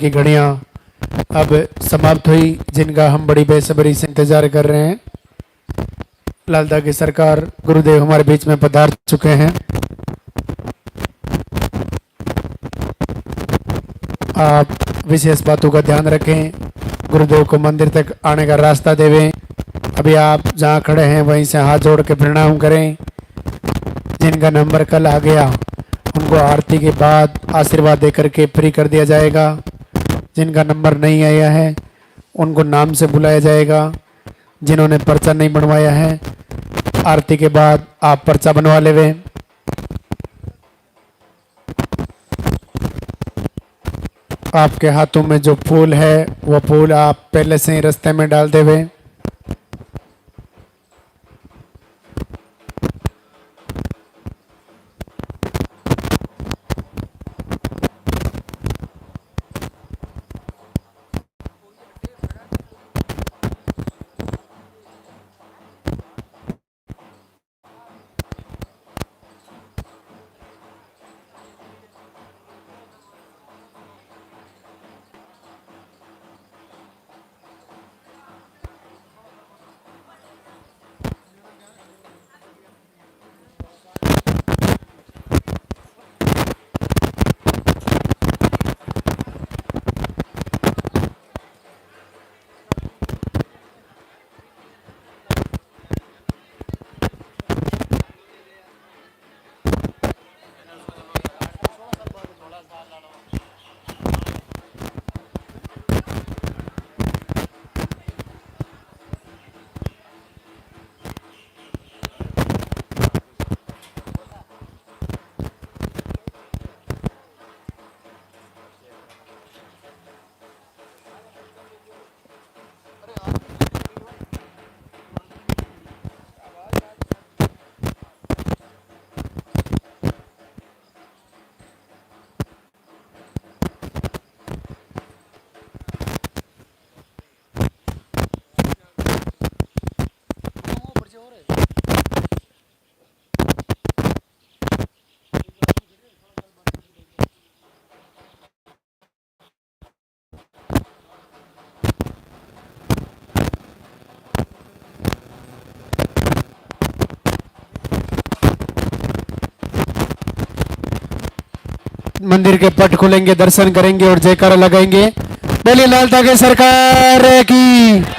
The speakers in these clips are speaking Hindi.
की घड़ियां अब समाप्त हुई, जिनका हम बड़ी बेसब्री से इंतजार कर रहे हैं। लालदा की सरकार गुरुदेव हमारे बीच में पधार चुके हैं। आप विशेष बातों का ध्यान रखें, गुरुदेव को मंदिर तक आने का रास्ता देवें। अभी आप जहां खड़े हैं वहीं से हाथ जोड़ के प्रणाम करें। जिनका नंबर कल आ गया उनको आरती के बाद आशीर्वाद देकर के फ्री कर दिया जाएगा। जिनका नंबर नहीं आया है उनको नाम से बुलाया जाएगा। जिन्होंने पर्चा नहीं बनवाया है, आरती के बाद आप पर्चा बनवा लेवे। आपके हाथों में जो फूल है वो फूल आप पहले से ही रास्ते में डाल देवे। मंदिर के पट खुलेंगे, दर्शन करेंगे और जयकारा लगाएंगे। बोलिए लालता के सरकार की।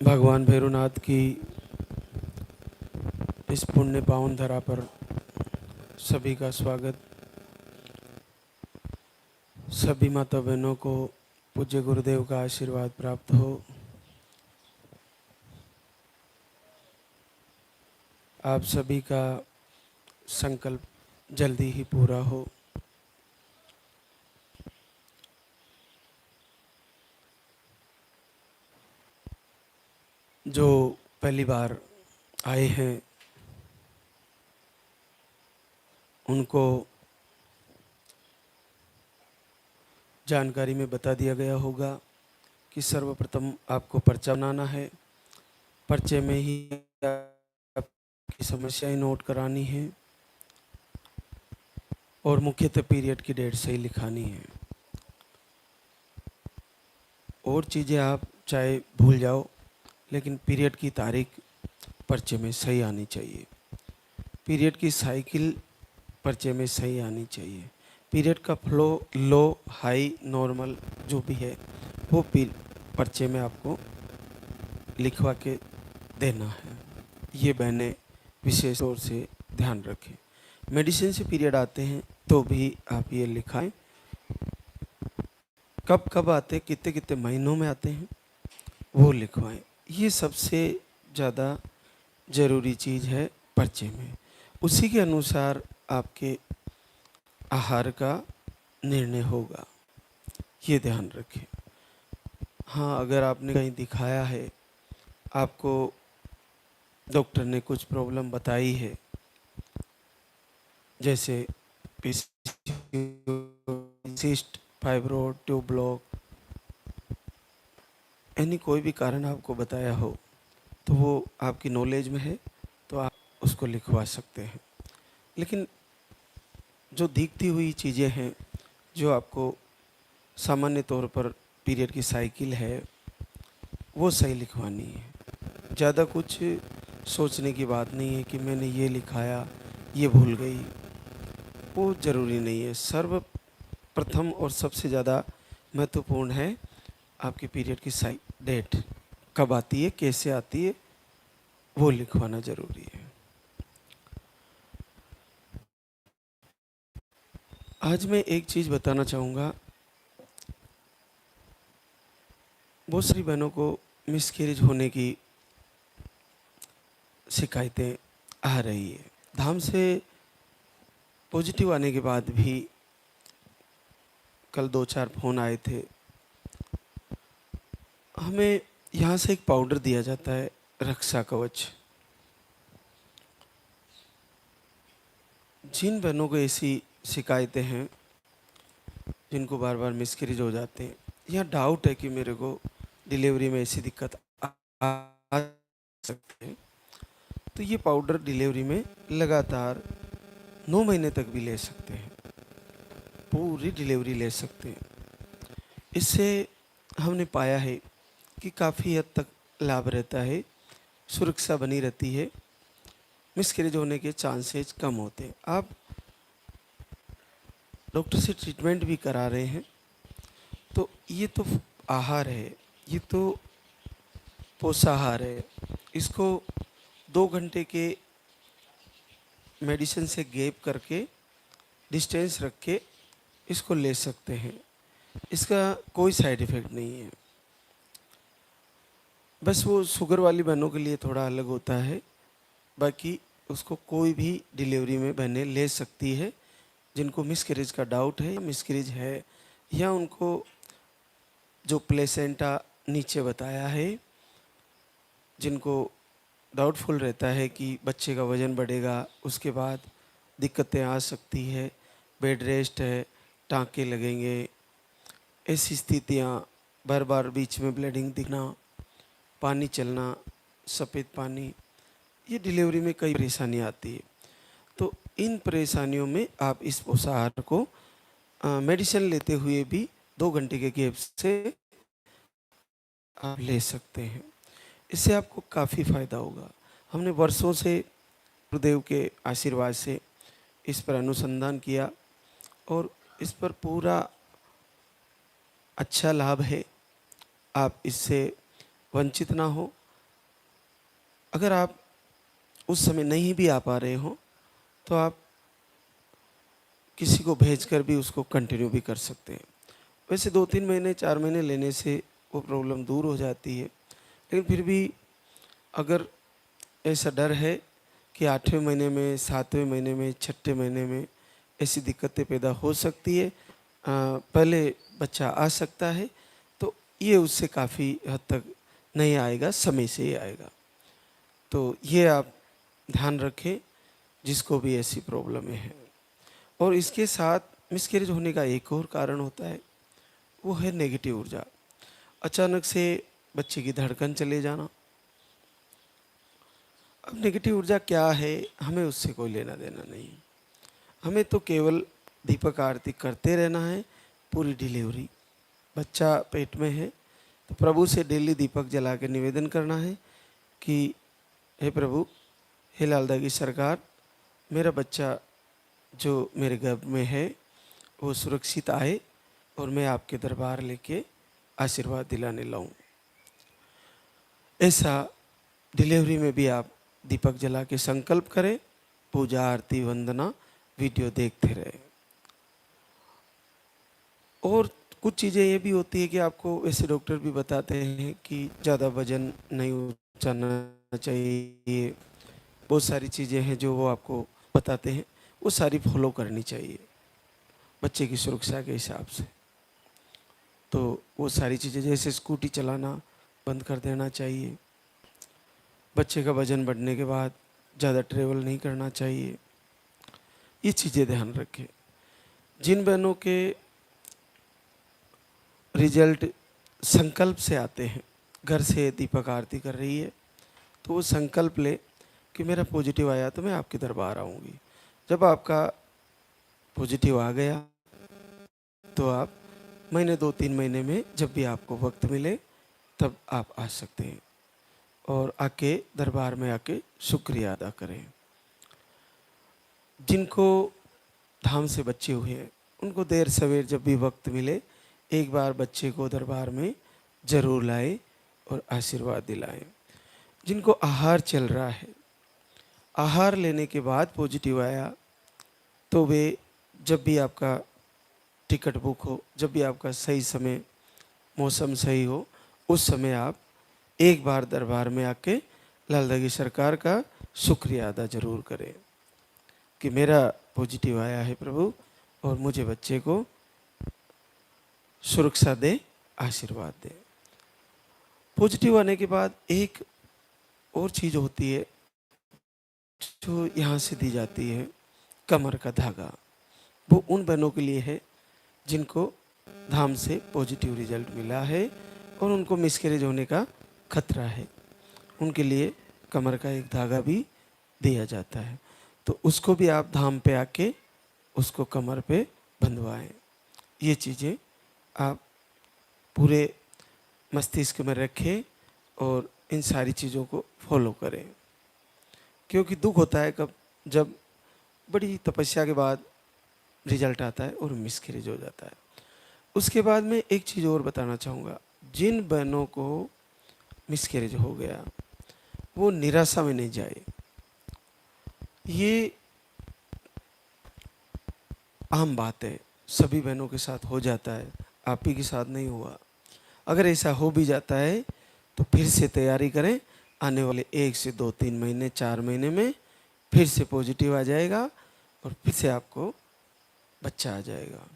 भगवान भैरवनाथ की इस पुण्य पावन धरा पर सभी का स्वागत। सभी माता बहनों को पूज्य गुरुदेव का आशीर्वाद प्राप्त हो। आप सभी का संकल्प जल्दी ही पूरा हो। जो पहली बार आए हैं उनको जानकारी में बता दिया गया होगा कि सर्वप्रथम आपको पर्चा बनाना है। पर्चे में ही आपकी समस्याएं नोट करानी है और मुख्यतः पीरियड की डेट सही लिखानी है। और चीज़ें आप चाहे भूल जाओ, लेकिन पीरियड की तारीख पर्चे में सही आनी चाहिए। पीरियड की साइकिल पर्चे में सही आनी चाहिए। पीरियड का फ्लो लो हाई नॉर्मल जो भी है वो पर्चे में आपको लिखवा के देना है। ये बहनें विशेष तौर से ध्यान रखें। मेडिसिन से पीरियड आते हैं तो भी आप ये लिखाएं, कब कब आते, कितने कितने महीनों में आते हैं वो लिखवाएं। ये सबसे ज़्यादा ज़रूरी चीज़ है पर्चे में। उसी के अनुसार आपके आहार का निर्णय होगा, ये ध्यान रखें। हाँ, अगर आपने कहीं दिखाया है, आपको डॉक्टर ने कुछ प्रॉब्लम बताई है, जैसे सिस्ट, फाइब्रोड, ट्यूब ब्लॉक, यानी कोई भी कारण आपको बताया हो तो वो आपकी नॉलेज में है तो आप उसको लिखवा सकते हैं। लेकिन जो दिखती हुई चीज़ें हैं, जो आपको सामान्य तौर पर पीरियड की साइकिल है, वो सही लिखवानी है। ज़्यादा कुछ सोचने की बात नहीं है कि मैंने ये लिखाया, ये भूल गई, वो ज़रूरी नहीं है। सर्वप्रथम और सबसे ज़्यादा महत्वपूर्ण है आपके पीरियड की डेट कब आती है, कैसे आती है, वो लिखवाना ज़रूरी है। आज मैं एक चीज़ बताना चाहूँगा। बहुत सारी बहनों को मिसकैरेज होने की शिकायतें आ रही है। धाम से पॉजिटिव आने के बाद भी कल 2-4 फ़ोन आए थे। हमें यहाँ से एक पाउडर दिया जाता है, रक्षा कवच। जिन बहनों को ऐसी शिकायतें हैं, जिनको बार बार मिसकैरेज हो जाते हैं, या डाउट है कि मेरे को डिलीवरी में ऐसी दिक्कत आ सकती है, तो ये पाउडर डिलीवरी में लगातार 9 महीने तक भी ले सकते हैं, पूरी डिलीवरी ले सकते हैं। इससे हमने पाया है कि काफ़ी हद तक लाभ रहता है, सुरक्षा बनी रहती है, मिसकैरेज होने के चांसेस कम होते हैं। आप डॉक्टर से ट्रीटमेंट भी करा रहे हैं तो ये तो आहार है, ये तो पोषाहार है। इसको 2 घंटे के मेडिसिन से गैप करके, डिस्टेंस रख के इसको ले सकते हैं। इसका कोई साइड इफ़ेक्ट नहीं है। बस वो शुगर वाली बहनों के लिए थोड़ा अलग होता है, बाकी उसको कोई भी डिलीवरी में बहनें ले सकती है। जिनको मिसकैरेज का डाउट है, मिसकैरेज है, या उनको जो प्लेसेंटा नीचे बताया है, जिनको डाउटफुल रहता है कि बच्चे का वज़न बढ़ेगा, उसके बाद दिक्कतें आ सकती है, बेड रेस्ट है, टाँके लगेंगे, ऐसी स्थितियाँ, बार बार बीच में ब्लीडिंग दिखना, पानी चलना, सफ़ेद पानी, ये डिलीवरी में कई परेशानी आती है। तो इन परेशानियों में आप इस पोषाहार को मेडिसिन लेते हुए भी 2 घंटे के गैप से आप ले सकते हैं। इससे आपको काफ़ी फ़ायदा होगा। हमने वर्षों से गुरुदेव के आशीर्वाद से इस पर अनुसंधान किया और इस पर पूरा अच्छा लाभ है। आप इससे वंचित ना हो। अगर आप उस समय नहीं भी आ पा रहे हो तो आप किसी को भेजकर भी उसको कंटिन्यू भी कर सकते हैं। वैसे 2-3 महीने 4 महीने लेने से वो प्रॉब्लम दूर हो जाती है, लेकिन फिर भी अगर ऐसा डर है कि 8वें महीने में, 7वें महीने में, 6ठे महीने में ऐसी दिक्कतें पैदा हो सकती है, पहले बच्चा आ सकता है, तो ये उससे काफ़ी हद तक नहीं आएगा, समय से ही आएगा। तो ये आप ध्यान रखें जिसको भी ऐसी प्रॉब्लम है। और इसके साथ मिसकैरेज होने का एक और कारण होता है, वो है नेगेटिव ऊर्जा। अचानक से बच्चे की धड़कन चले जाना। अब नेगेटिव ऊर्जा क्या है, हमें उससे कोई लेना देना नहीं। हमें तो केवल दीपक आरती करते रहना है पूरी डिलीवरी। बच्चा पेट में है तो प्रभु से डेली दीपक जला के निवेदन करना है कि हे प्रभु, हे लालदा की सरकार, मेरा बच्चा जो मेरे गर्भ में है वो सुरक्षित आए और मैं आपके दरबार लेके आशीर्वाद दिलाने लाऊं। ऐसा डिलीवरी में भी आप दीपक जला के संकल्प करें, पूजा आरती वंदना वीडियो देखते रहे। और कुछ चीज़ें ये भी होती है कि आपको वैसे डॉक्टर भी बताते हैं कि ज़्यादा वजन नहीं उठाना चाहिए, बहुत सारी चीज़ें हैं जो वो आपको बताते हैं, वो सारी फॉलो करनी चाहिए बच्चे की सुरक्षा के हिसाब से। तो वो सारी चीज़ें जैसे स्कूटी चलाना बंद कर देना चाहिए, बच्चे का वजन बढ़ने के बाद ज़्यादा ट्रेवल नहीं करना चाहिए, ये चीज़ें ध्यान रखें। जिन बहनों के रिजल्ट संकल्प से आते हैं, घर से दीपक आरती कर रही है तो वो संकल्प ले कि मेरा पॉजिटिव आया तो मैं आपके दरबार आऊँगी। जब आपका पॉजिटिव आ गया तो आप महीने 2-3 महीने में जब भी आपको वक्त मिले तब आप आ सकते हैं और आके दरबार में आके शुक्रिया अदा करें। जिनको धाम से बच्चे हुए हैं उनको देर सवेर जब भी वक्त मिले एक बार बच्चे को दरबार में ज़रूर लाए और आशीर्वाद दिलाएं। जिनको आहार चल रहा है, आहार लेने के बाद पॉजिटिव आया तो वे जब भी आपका टिकट बुक हो, जब भी आपका सही समय मौसम सही हो, उस समय आप एक बार दरबार में आके लालदा की सरकार का शुक्रिया अदा ज़रूर करें कि मेरा पॉजिटिव आया है प्रभु और मुझे बच्चे को सुरक्षा दे, आशीर्वाद दे। पॉजिटिव आने के बाद एक और चीज़ होती है जो यहाँ से दी जाती है, कमर का धागा। वो उन बहनों के लिए है जिनको धाम से पॉजिटिव रिजल्ट मिला है और उनको मिसकैरेज होने का खतरा है, उनके लिए कमर का एक धागा भी दिया जाता है। तो उसको भी आप धाम पे आके उसको कमर पे बंधवाएं। ये चीज़ें आप पूरे मस्तिष्क में रखें और इन सारी चीज़ों को फॉलो करें, क्योंकि दुख होता है कब जब बड़ी तपस्या के बाद रिजल्ट आता है और मिसकैरेज हो जाता है। उसके बाद मैं एक चीज़ और बताना चाहूँगा, जिन बहनों को मिसकैरेज हो गया वो निराशा में नहीं जाए। ये आम बात है, सभी बहनों के साथ हो जाता है, आप ही के साथ नहीं हुआ। अगर ऐसा हो भी जाता है तो फिर से तैयारी करें, आने वाले 1 से 2-3 महीने 4 महीने में फिर से पॉजिटिव आ जाएगा और फिर से आपको बच्चा आ जाएगा।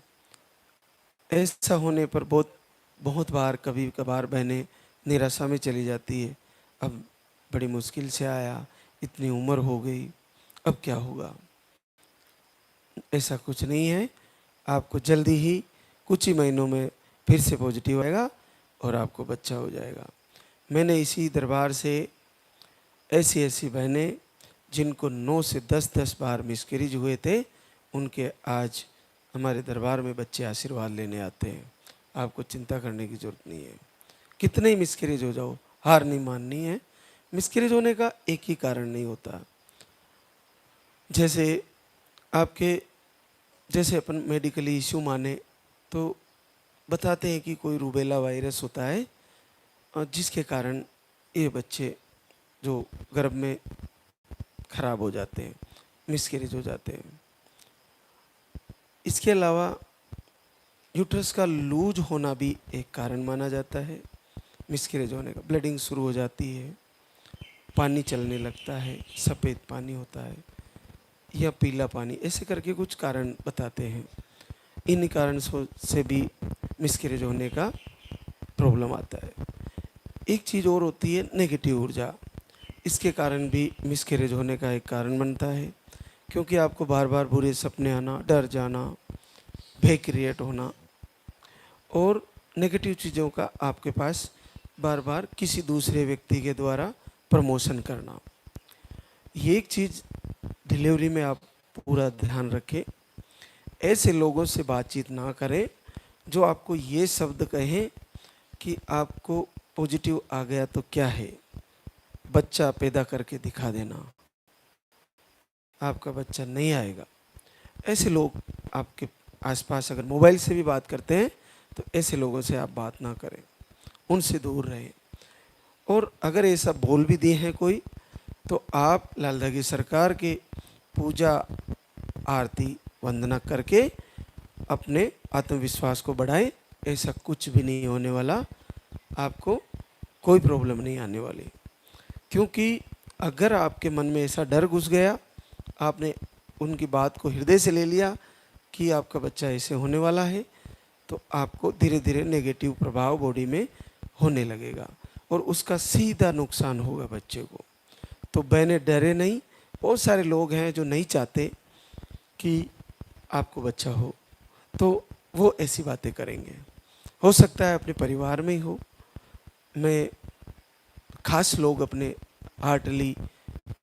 ऐसा होने पर बहुत बार कभी कभार बहनें निराशा में चली जाती है, अब बड़ी मुश्किल से आया, इतनी उम्र हो गई, अब क्या होगा। ऐसा कुछ नहीं है, आपको जल्दी ही कुछ ही महीनों में फिर से पॉजिटिव आएगा और आपको बच्चा हो जाएगा। मैंने इसी दरबार से ऐसी बहनें जिनको 9 से 10 बार मिसकैरेज हुए थे, उनके आज हमारे दरबार में बच्चे आशीर्वाद लेने आते हैं। आपको चिंता करने की ज़रूरत नहीं है, कितने ही मिसकैरेज हो जाओ, हार नहीं माननी है। मिसकैरेज होने का एक ही कारण नहीं होता, जैसे अपन मेडिकली इश्यू माने तो बताते हैं कि कोई रूबेला वायरस होता है और जिसके कारण ये बच्चे जो गर्भ में खराब हो जाते हैं, मिसकैरेज हो जाते हैं। इसके अलावा यूट्रस का लूज होना भी एक कारण माना जाता है मिसकैरेज होने का। ब्लीडिंग शुरू हो जाती है, पानी चलने लगता है, सफ़ेद पानी होता है या पीला पानी, ऐसे करके कुछ कारण बताते हैं। इन कारण से भी मिसकैरेज होने का प्रॉब्लम आता है। एक चीज़ और होती है नेगेटिव ऊर्जा, इसके कारण भी मिसकैरेज होने का एक कारण बनता है, क्योंकि आपको बार बार बुरे सपने आना, डर जाना, भय क्रिएट होना और नेगेटिव चीज़ों का आपके पास बार बार किसी दूसरे व्यक्ति के द्वारा प्रमोशन करना। ये एक चीज़ डिलीवरी में आप पूरा ध्यान रखें। ऐसे लोगों से बातचीत ना करें जो आपको ये शब्द कहें कि आपको पॉजिटिव आ गया तो क्या है, बच्चा पैदा करके दिखा देना, आपका बच्चा नहीं आएगा। ऐसे लोग आपके आसपास अगर मोबाइल से भी बात करते हैं तो ऐसे लोगों से आप बात ना करें, उनसे दूर रहें। और अगर ऐसा बोल भी दिए हैं कोई, तो आप लाल धागी सरकार के पूजा आरती वंदना करके अपने आत्मविश्वास को बढ़ाएं। ऐसा कुछ भी नहीं होने वाला, आपको कोई प्रॉब्लम नहीं आने वाली। क्योंकि अगर आपके मन में ऐसा डर घुस गया, आपने उनकी बात को हृदय से ले लिया कि आपका बच्चा ऐसे होने वाला है, तो आपको धीरे धीरे नेगेटिव प्रभाव बॉडी में होने लगेगा और उसका सीधा नुकसान होगा बच्चे को। तो बहने डरे नहीं। बहुत सारे लोग हैं जो नहीं चाहते कि आपको बच्चा हो, तो वो ऐसी बातें करेंगे। हो सकता है अपने परिवार में ही हो, मैं खास लोग अपने हार्टली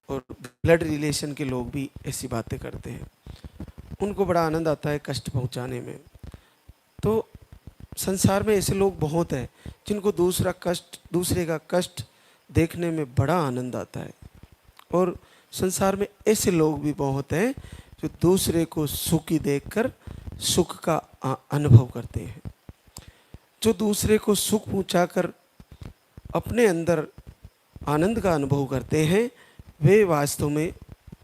और ब्लड रिलेशन के लोग भी ऐसी बातें करते हैं, उनको बड़ा आनंद आता है कष्ट पहुंचाने में। तो संसार में ऐसे लोग बहुत हैं जिनको दूसरे का कष्ट देखने में बड़ा आनंद आता है। और संसार में ऐसे लोग भी बहुत हैं जो दूसरे को सुखी देखकर सुख का अनुभव करते हैं। जो दूसरे को सुख पहुंचाकर अपने अंदर आनंद का अनुभव करते हैं, वे वास्तव में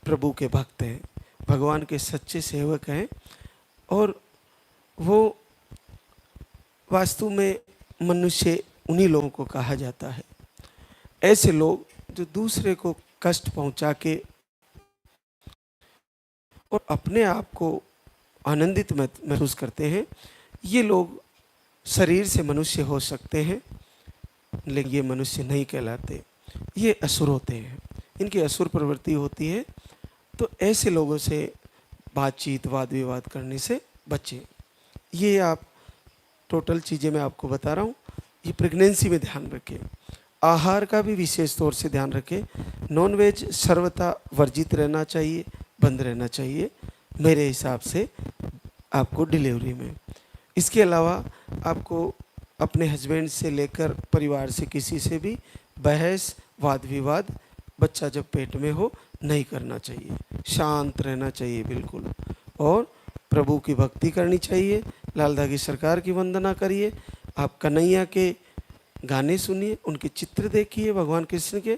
प्रभु के भक्त हैं, भगवान के सच्चे सेवक हैं। और वो वास्तव में मनुष्य उन्हीं लोगों को कहा जाता है। ऐसे लोग जो दूसरे को कष्ट पहुंचा के और अपने आप को आनंदित महसूस करते हैं, ये लोग शरीर से मनुष्य हो सकते हैं लेकिन ये मनुष्य नहीं कहलाते, ये असुर होते हैं, इनकी असुर प्रवृत्ति होती है। तो ऐसे लोगों से बातचीत वाद विवाद करने से बचें। ये आप टोटल चीज़ें मैं आपको बता रहा हूँ। ये प्रेगनेंसी में ध्यान रखें। आहार का भी विशेष तौर से ध्यान रखें। नॉनवेज सर्वथा वर्जित रहना चाहिए, बंद रहना चाहिए मेरे हिसाब से आपको डिलीवरी में। इसके अलावा आपको अपने हस्बैंड से लेकर परिवार से किसी से भी बहस वाद विवाद बच्चा जब पेट में हो नहीं करना चाहिए। शांत रहना चाहिए बिल्कुल, और प्रभु की भक्ति करनी चाहिए। लाल धागी सरकार की वंदना करिए, आप कन्हैया के गाने सुनिए, उनके चित्र देखिए भगवान कृष्ण के,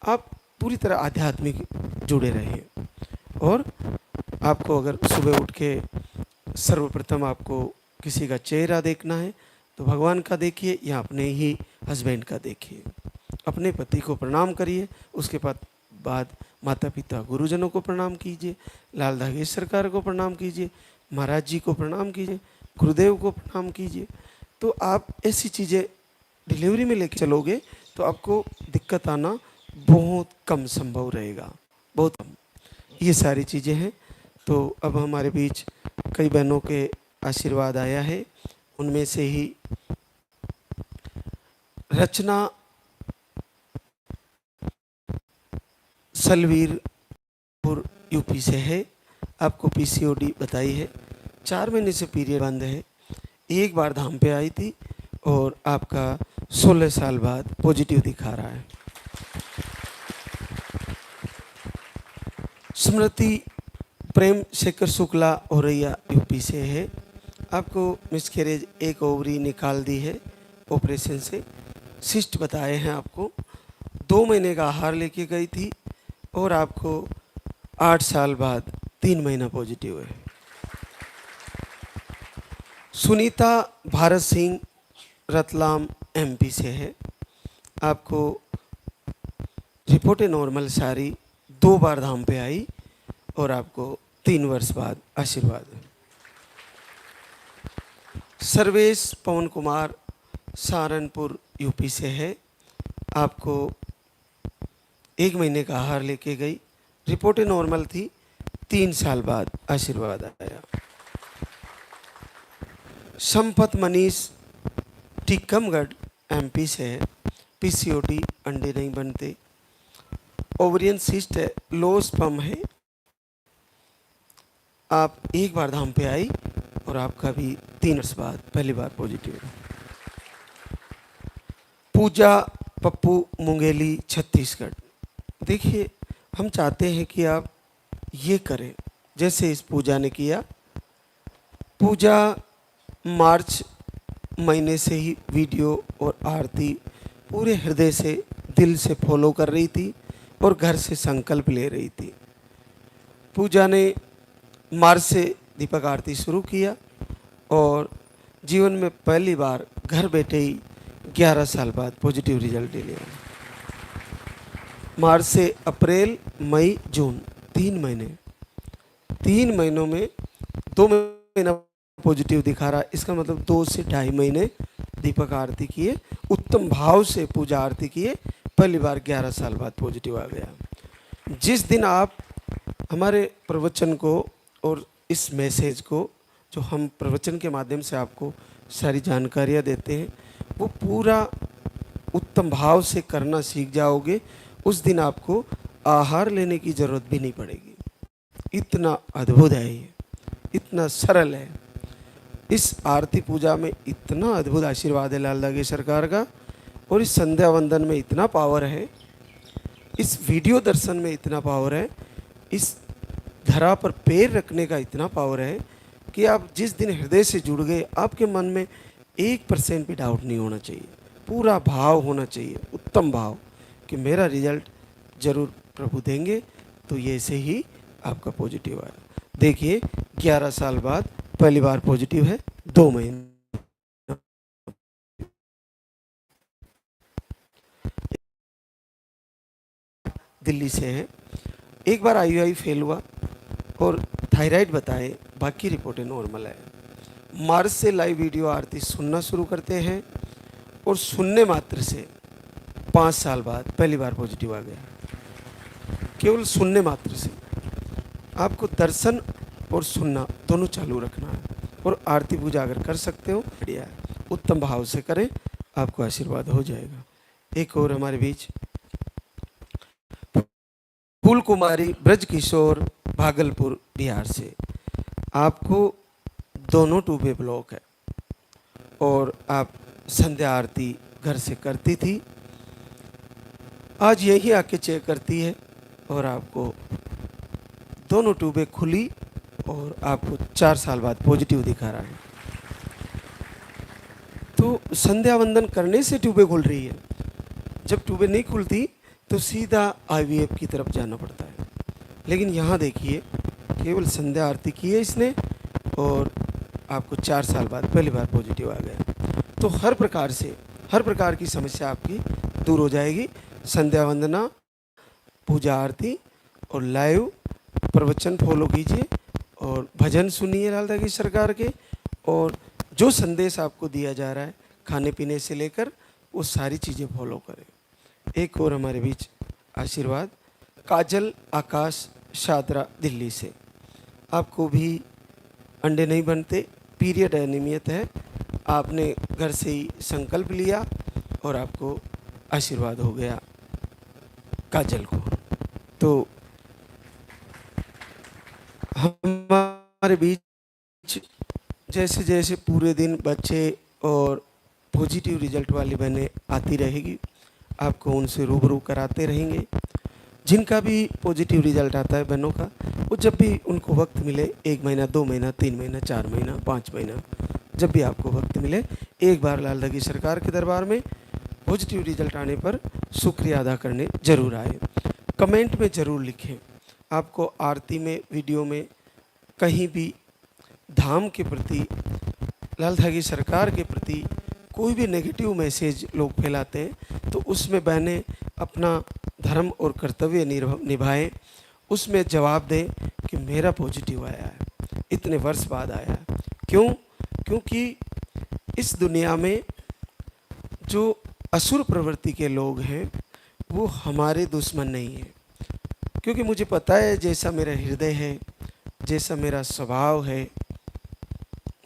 आप पूरी तरह आध्यात्मिक जुड़े रहिए। और आपको अगर सुबह उठ के सर्वप्रथम आपको किसी का चेहरा देखना है तो भगवान का देखिए या अपने ही हस्बैंड का देखिए। अपने पति को प्रणाम करिए, उसके बाद माता पिता गुरुजनों को प्रणाम कीजिए, लाल धागी सरकार को प्रणाम कीजिए, महाराज जी को प्रणाम कीजिए, गुरुदेव को प्रणाम कीजिए। तो आप ऐसी चीज़ें डिलीवरी में लेके चलोगे तो आपको दिक्कत आना बहुत कम संभव रहेगा, बहुत कम। ये सारी चीज़ें हैं। तो अब हमारे बीच कई बहनों के आशीर्वाद आया है, उनमें से ही रचना सलवीरपुर यूपी से है। आपको पीसीओडी बताई है, 4 महीने से पीरियड बंद है, एक बार धाम पे आई थी और आपका 16 साल बाद पॉजिटिव दिखा रहा है। स्मृति प्रेम शेखर शुक्ला औरैया यूपी से है। आपको मिसकैरेज एक ओवरी निकाल दी है ऑपरेशन से, सिस्ट बताए हैं आपको, 2 महीने का आहार लेके गई थी और आपको 8 साल बाद 3 महीना पॉजिटिव है। सुनीता भारत सिंह रतलाम एमपी से है। आपको रिपोर्टें नॉर्मल सारी, 2 बार धाम पे आई और आपको 3 वर्ष बाद आशीर्वाद है। सर्वेश पवन कुमार सहारनपुर यूपी से है। आपको 1 महीने का आहार लेके गई, रिपोर्टें नॉर्मल थी, 3 साल बाद आशीर्वाद आया। संपत मनीष टीकमगढ़ एमपी से है। पीसीओडी, अंडे नहीं बनते, ओवरियन सिस्ट है, लो स्पर्म है। आप 1 बार धाम पे आई और आपका भी 3 वर्ष बाद पहली बार पॉजिटिव है। पूजा पप्पू मुंगेली छत्तीसगढ़। देखिए, हम चाहते हैं कि आप ये करें जैसे इस पूजा ने किया। पूजा मार्च महीने से ही वीडियो और आरती पूरे हृदय से, दिल से फॉलो कर रही थी और घर से संकल्प ले रही थी। पूजा ने मार्च से दीपक आरती शुरू किया और जीवन में पहली बार घर बैठे ही 11 साल बाद पॉजिटिव रिजल्ट ले लिया। मार्च से अप्रैल, मई, जून 3 महीने, 3 महीनों में 2 महीना पॉजिटिव दिखा रहा। इसका मतलब 2 से 2.5 महीने दीपक आरती किए, उत्तम भाव से पूजा आरती किए, पहली बार 11 साल बाद पॉजिटिव आ गया। जिस दिन आप हमारे प्रवचन को और इस मैसेज को जो हम प्रवचन के माध्यम से आपको सारी जानकारियाँ देते हैं वो पूरा उत्तम भाव से करना सीख जाओगे, उस दिन आपको आहार लेने की ज़रूरत भी नहीं पड़ेगी। इतना अद्भुत है ये, इतना सरल है। इस आरती पूजा में इतना अद्भुत आशीर्वाद है लाल दागी सरकार का, और इस संध्या वंदन में इतना पावर है, इस वीडियो दर्शन में इतना पावर है, इस धरा पर पैर रखने का इतना पावर है कि आप जिस दिन हृदय से जुड़ गए आपके मन में 1% भी डाउट नहीं होना चाहिए। पूरा भाव होना चाहिए, उत्तम भाव कि मेरा रिजल्ट जरूर प्रभु देंगे। तो ये से ही आपका पॉजिटिव आया। देखिए 11 साल बाद पहली बार पॉजिटिव है, 2 महीने। दिल्ली से है, एक बार IUI फेल हुआ और थायराइड बताए, बाकी रिपोर्टें नॉर्मल है। मार्च से लाइव वीडियो आरती सुनना शुरू करते हैं और सुनने मात्र से 5 साल बाद पहली बार पॉजिटिव आ गया। केवल सुनने मात्र से आपको दर्शन और सुनना दोनों चालू रखना है, और आरती पूजा अगर कर सकते हो बढ़िया है, उत्तम भाव से करें, आपको आशीर्वाद हो जाएगा। एक और हमारे बीच फूल कुमारी ब्रज किशोर भागलपुर बिहार से, आपको दोनों टूबे ब्लॉक है और आप संध्या आरती घर से करती थी, आज यही आके चेक करती है और आपको दोनों ट्यूबें खुली और आपको 4 साल बाद पॉजिटिव दिखा रहा है। तो संध्या वंदन करने से ट्यूबें खुल रही है। जब ट्यूबें नहीं खुलती तो सीधा IVF की तरफ जाना पड़ता है। लेकिन यहाँ देखिए, केवल संध्या आरती की है इसने और आपको 4 साल बाद पहली बार पॉजिटिव आ गया। तो हर प्रकार की समस्या आपकी दूर हो जाएगी। संध्या वंदना, पूजा आरती और लाइव प्रवचन फॉलो कीजिए और भजन सुनिए लाल दागी सरकार के, और जो संदेश आपको दिया जा रहा है खाने पीने से लेकर वो सारी चीज़ें फॉलो करें। एक और हमारे बीच आशीर्वाद, काजल आकाश शादरा दिल्ली से, आपको भी अंडे नहीं बनते, पीरियड अनियमित है, आपने घर से ही संकल्प लिया और आपको आशीर्वाद हो गया काजल को। तो हमारे बीच जैसे जैसे पूरे दिन बच्चे और पॉजिटिव रिजल्ट वाली बहनें आती रहेगी, आपको उनसे रूबरू कराते रहेंगे। जिनका भी पॉजिटिव रिजल्ट आता है बहनों का, वो जब भी उनको वक्त मिले, 1 महीना, 2 महीना, 3 महीना, 4 महीना, 5 महीना, जब भी आपको वक्त मिले, एक बार लाल दागी सरकार के दरबार में पॉजिटिव रिजल्ट आने पर शुक्रिया अदा करने जरूर आए। कमेंट में ज़रूर लिखें, आपको आरती में, वीडियो में, कहीं भी धाम के प्रति, लाल दागी सरकार के प्रति कोई भी नेगेटिव मैसेज लोग फैलाते हैं तो उसमें बहनें अपना धर्म और कर्तव्य निभाएं, उसमें जवाब दें कि मेरा पॉजिटिव आया है, इतने वर्ष बाद आया है। क्यों? क्योंकि इस दुनिया में जो असुर प्रवृत्ति के लोग हैं वो हमारे दुश्मन नहीं हैं। क्योंकि मुझे पता है जैसा मेरा हृदय है, जैसा मेरा स्वभाव है,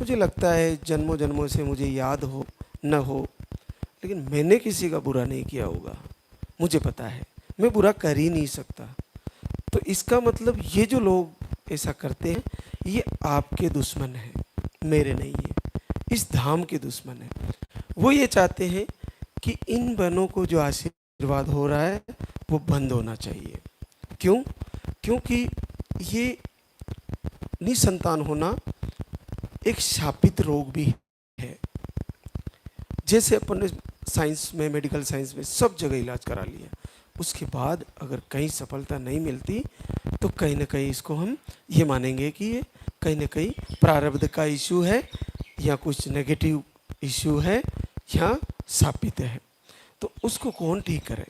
मुझे लगता है जन्मों जन्मों से मुझे याद हो न हो, लेकिन मैंने किसी का बुरा नहीं किया होगा, मुझे पता है, मैं बुरा कर ही नहीं सकता। तो इसका मतलब ये जो लोग ऐसा करते हैं ये आपके दुश्मन हैं, मेरे नहीं है, इस धाम के दुश्मन हैं। वो ये चाहते हैं कि इन बहनों को जो आशीर्वाद हो रहा है वो बंद होना चाहिए। क्यों? क्योंकि ये निसंतान होना एक शापित रोग भी है। जैसे अपन ने साइंस में, मेडिकल साइंस में सब जगह इलाज करा लिया, उसके बाद अगर कहीं सफलता नहीं मिलती तो कहीं ना कहीं इसको हम ये मानेंगे कि ये कहीं ना कहीं प्रारब्ध का इशू है, या कुछ नेगेटिव इशू है, या शापित है। तो उसको कौन ठीक करे?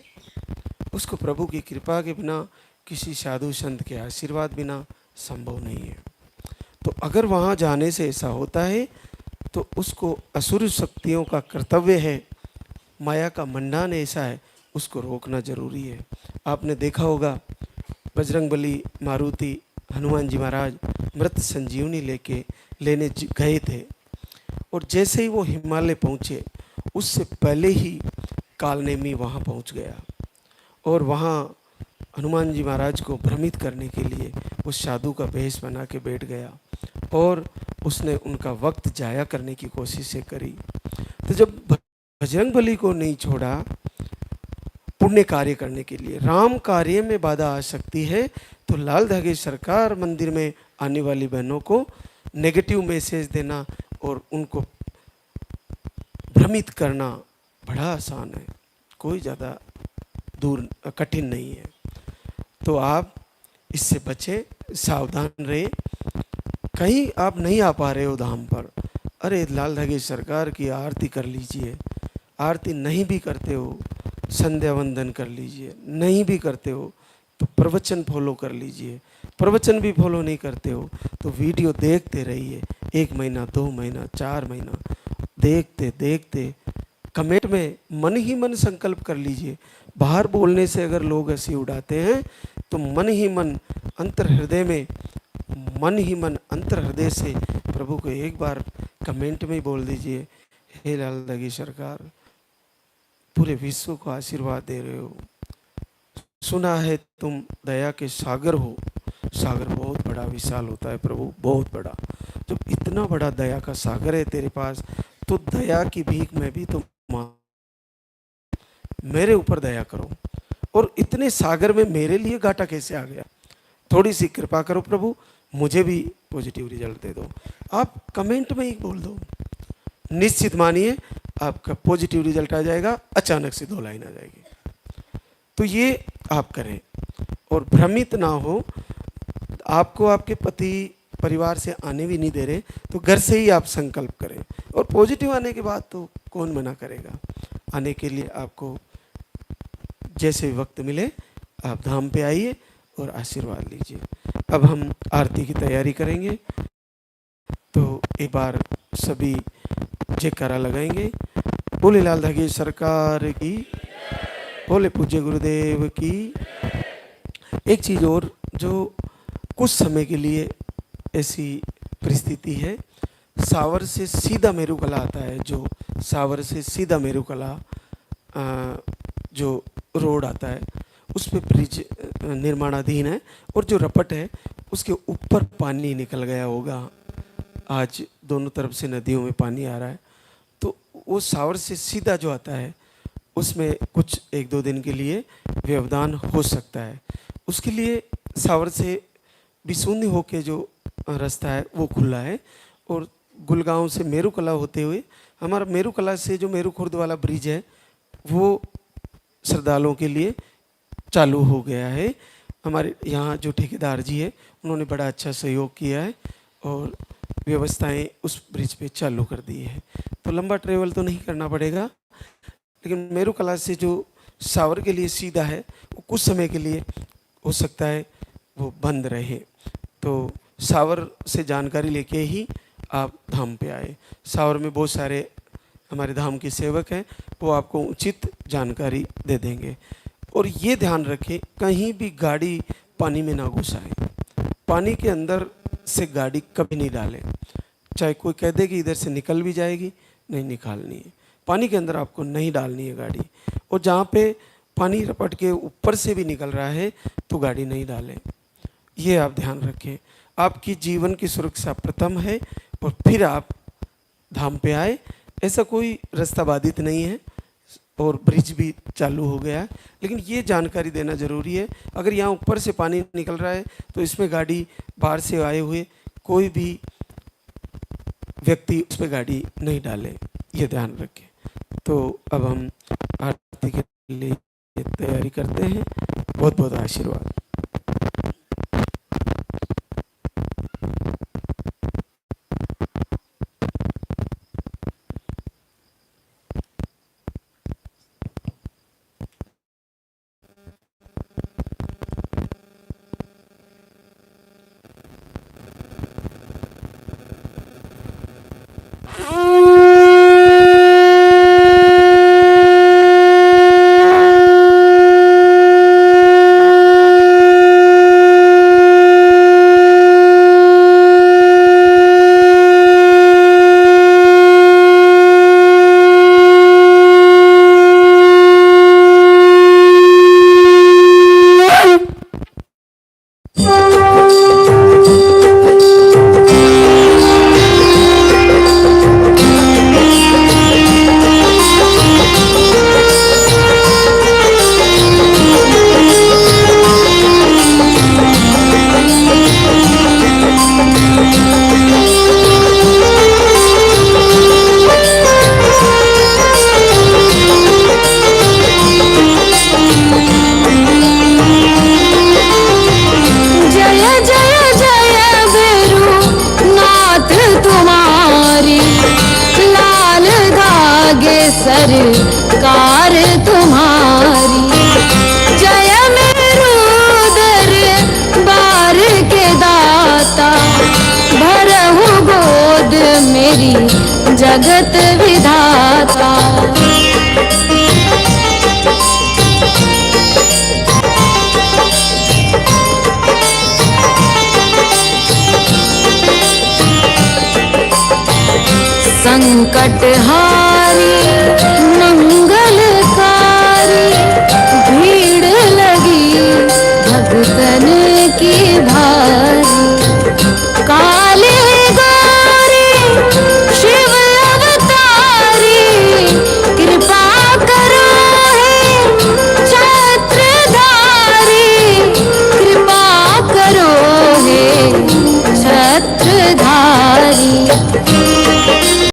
उसको प्रभु की कृपा के बिना, किसी साधु संत के आशीर्वाद बिना संभव नहीं है। तो अगर वहाँ जाने से ऐसा होता है तो उसको असुर शक्तियों का कर्तव्य है, माया का मंडान ऐसा है, उसको रोकना जरूरी है। आपने देखा होगा बजरंगबली, मारुति, हनुमान जी महाराज मृत संजीवनी लेने गए थे, और जैसे ही वो हिमालय पहुँचे उससे पहले ही कालनेमी वहाँ पहुँच गया, और वहाँ हनुमान जी महाराज को भ्रमित करने के लिए उस साधु का भेष बना के बैठ गया, और उसने उनका वक्त जाया करने की कोशिश करी। तो जब बजरंगबली को नहीं छोड़ा पुण्य कार्य करने के लिए, राम कार्य में बाधा आ सकती है, तो लाल धागे सरकार मंदिर में आने वाली बहनों को नेगेटिव मैसेज देना और उनको भ्रमित करना बड़ा आसान है, कोई ज़्यादा दूर कठिन नहीं है। तो आप इससे बचे, सावधान रहे। कहीं आप नहीं आ पा रहे हो धाम पर, अरे लाल धागे सरकार की आरती कर लीजिए। आरती नहीं भी करते हो, संध्या वंदन कर लीजिए। नहीं भी करते हो तो प्रवचन फॉलो कर लीजिए। प्रवचन भी फॉलो नहीं करते हो तो वीडियो देखते रहिए, 1 महीना, 2 महीना, 4 महीना देखते देखते कमेंट में मन ही मन संकल्प कर लीजिए। बाहर बोलने से अगर लोग हंसी उड़ाते हैं तो मन ही मन अंतर हृदय में, मन ही मन अंतर हृदय से प्रभु को एक बार कमेंट में ही बोल दीजिए, हे लाल धागे सरकार, पूरे विश्व को आशीर्वाद दे रहे हो, सुना है तुम दया के सागर हो। सागर बहुत बड़ा विशाल होता है प्रभु, बहुत बड़ा। जब इतना बड़ा दया का सागर है तेरे पास, तो दया की भीख में भी तो मेरे ऊपर दया करो। और इतने सागर में मेरे लिए घाटा कैसे आ गया? थोड़ी सी कृपा करो प्रभु, मुझे भी पॉजिटिव रिजल्ट दे दो। आप कमेंट में ही बोल दो, निश्चित मानिए आपका पॉजिटिव रिजल्ट आ जाएगा। अचानक से 2 लाइन आ जाएगी। तो ये आप करें और भ्रमित ना हो। आपको आपके पति परिवार से आने भी नहीं दे रहे तो घर से ही आप संकल्प करें, और पॉजिटिव आने के बाद तो कौन मना करेगा। आने के लिए आपको जैसे वक्त मिले आप धाम पे आइए और आशीर्वाद लीजिए। अब हम आरती की तैयारी करेंगे, तो एक बार सभी जयकारा लगाएंगे। बोले लाल धागे सरकार की, बोले पूज्य गुरुदेव की। एक चीज़ और, जो कुछ समय के लिए ऐसी परिस्थिति है, सावर से सीधा मेरुकला आता है, जो सावर से सीधा मेरुकला जो रोड आता है उस पे ब्रिज निर्माणाधीन है, और जो रपट है उसके ऊपर पानी निकल गया होगा। आज दोनों तरफ से नदियों में पानी आ रहा है, तो वो सावर से सीधा जो आता है उसमें कुछ 1-2 दिन के लिए व्यवधान हो सकता है। उसके लिए सावर से बिसूनी होके जो रास्ता है वो खुला है, और गुलगांव से मेरुकला होते हुए हमारा मेरुकला से जो मेरू खुर्द वाला ब्रिज है वो श्रद्धालुओं के लिए चालू हो गया है। हमारे यहाँ जो ठेकेदार जी है उन्होंने बड़ा अच्छा सहयोग किया है और व्यवस्थाएं उस ब्रिज पे चालू कर दी है। तो लंबा ट्रेवल तो नहीं करना पड़ेगा, लेकिन मेरुकला से जो सावर के लिए सीधा है वो कुछ समय के लिए हो सकता है वो बंद रहे। तो सावर से जानकारी लेके ही आप धाम पे आए। सावर में बहुत सारे हमारे धाम के सेवक हैं, वो आपको उचित जानकारी दे देंगे। और ये ध्यान रखें कहीं भी गाड़ी पानी में ना घुसाएं। पानी के अंदर से गाड़ी कभी नहीं डालें, चाहे कोई कह दे कि इधर से निकल भी जाएगी, नहीं निकालनी है। पानी के अंदर आपको नहीं डालनी है गाड़ी। और जहाँ पे पानी रपट के ऊपर से भी निकल रहा है तो गाड़ी नहीं डालें। ये आप ध्यान रखें। आपकी जीवन की सुरक्षा प्रथम है और फिर आप धाम पे आए। ऐसा कोई रास्ता बाधित नहीं है, और ब्रिज भी चालू हो गया है। लेकिन ये जानकारी देना ज़रूरी है, अगर यहाँ ऊपर से पानी निकल रहा है तो इसमें गाड़ी बाहर से आए हुए कोई भी व्यक्ति उस पर गाड़ी नहीं डाले, ये ध्यान रखें। तो अब हम आरती के लिए तैयारी करते हैं। बहुत बहुत आशीर्वाद। सरकार तुम्हारी, जय मेरुदर बार के दाता, भरहु गोद मेरी जगत विधाता। संकट हारी